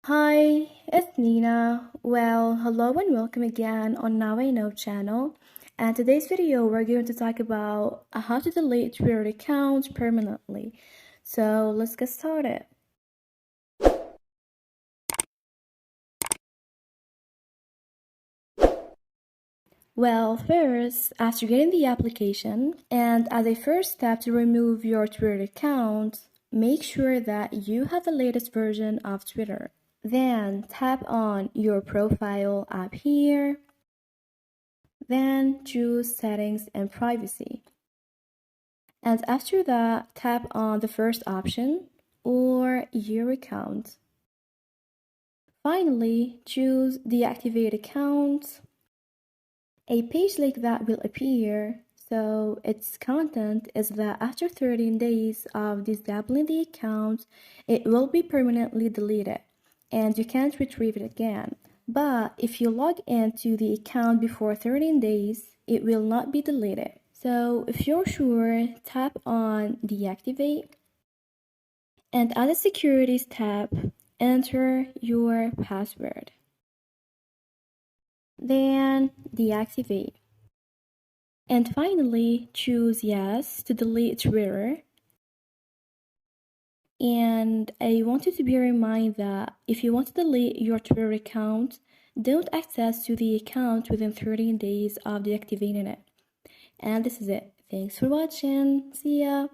Hi, it's Nina. Well, hello and welcome again on Now I Know channel. And today's video we're going to talk about how to delete Twitter accounts permanently. So let's get started. Well, first, after getting the application, and as a first step to remove your Twitter account, make sure that you have the latest version of Twitter. Then tap on your profile app here. Then choose Settings and Privacy. And after that, tap on the first option or your account. Finally, choose Deactivate Account. A page like that will appear. So its content is that after 13 days of disabling the account, it will be permanently deleted and you can't retrieve it again. But if you log into the account before 13 days, it will not be deleted. So if you're sure, tap on Deactivate and at the Securities tab, enter your password. Then deactivate. And finally, choose Yes to delete Twitter. And I want you to bear in mind that if you want to delete your Twitter account, don't access to the account within 13 days of deactivating it. And this is it. Thanks for watching. See ya.